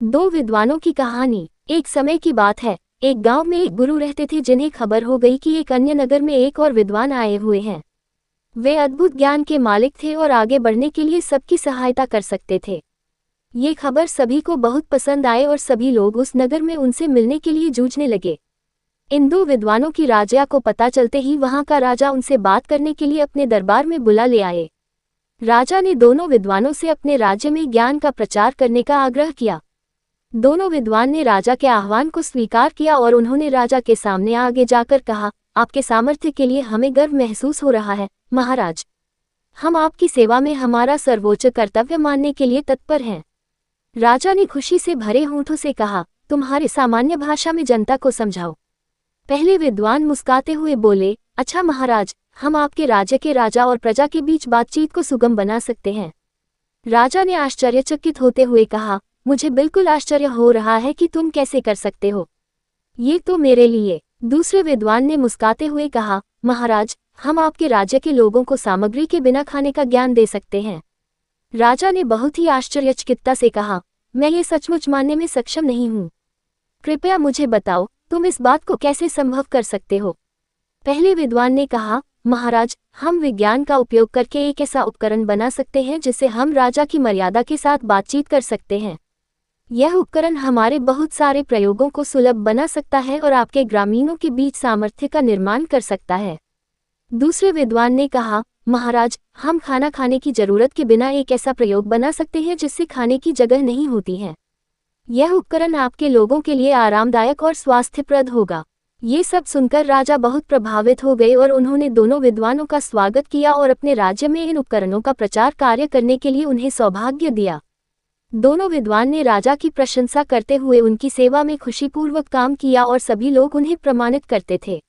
दो विद्वानों की कहानी। एक समय की बात है, एक गांव में एक गुरु रहते थे जिन्हें खबर हो गई कि एक अन्य नगर में एक और विद्वान आए हुए हैं। वे अद्भुत ज्ञान के मालिक थे और आगे बढ़ने के लिए सबकी सहायता कर सकते थे। ये खबर सभी को बहुत पसंद आए और सभी लोग उस नगर में उनसे मिलने के लिए जूझने लगे। इन दो विद्वानों की राजा को पता चलते ही वहां का राजा उनसे बात करने के लिए अपने दरबार में बुला ले आए। राजा ने दोनों विद्वानों से अपने राज्य में ज्ञान का प्रचार करने का आग्रह किया। दोनों विद्वान ने राजा के आह्वान को स्वीकार किया और उन्होंने राजा के सामने आगे जाकर कहा, आपके सामर्थ्य के लिए हमें गर्व महसूस हो रहा है, महाराज। हम आपकी सेवा में हमारा सर्वोच्च कर्तव्य मानने के लिए तत्पर हैं। राजा ने खुशी से भरे होठों से कहा, तुम्हारी सामान्य भाषा में जनता को समझाओ। पहले विद्वान मुस्कुराते हुए बोले, अच्छा महाराज, हम आपके राज्य के राजा और प्रजा के बीच बातचीत को सुगम बना सकते हैं। राजा ने आश्चर्यचकित होते हुए कहा, मुझे बिल्कुल आश्चर्य हो रहा है कि तुम कैसे कर सकते हो। ये तो मेरे लिए। दूसरे विद्वान ने मुस्कुराते हुए कहा, महाराज, हम आपके राज्य के लोगों को सामग्री के बिना खाने का ज्ञान दे सकते हैं। राजा ने बहुत ही आश्चर्यचकितता से कहा, मैं ये सचमुच मानने में सक्षम नहीं हूँ। कृपया मुझे बताओ, तुम इस बात को कैसे संभव कर सकते हो। पहले विद्वान ने कहा, महाराज, हम विज्ञान का उपयोग करके एक ऐसा उपकरण बना सकते हैं जिससे हम राजा की मर्यादा के साथ बातचीत कर सकते हैं। यह उपकरण हमारे बहुत सारे प्रयोगों को सुलभ बना सकता है और आपके ग्रामीणों के बीच सामर्थ्य का निर्माण कर सकता है। दूसरे विद्वान ने कहा, महाराज, हम खाना खाने की जरूरत के बिना एक ऐसा प्रयोग बना सकते हैं जिससे खाने की जगह नहीं होती है। यह उपकरण आपके लोगों के लिए आरामदायक और स्वास्थ्यप्रद होगा। ये सब सुनकर राजा बहुत प्रभावित हो गए और उन्होंने दोनों विद्वानों का स्वागत किया और अपने राज्य में इन उपकरणों का प्रचार कार्य करने के लिए उन्हें सौभाग्य दिया। दोनों विद्वान ने राजा की प्रशंसा करते हुए उनकी सेवा में खुशीपूर्वक काम किया और सभी लोग उन्हें प्रमाणित करते थे।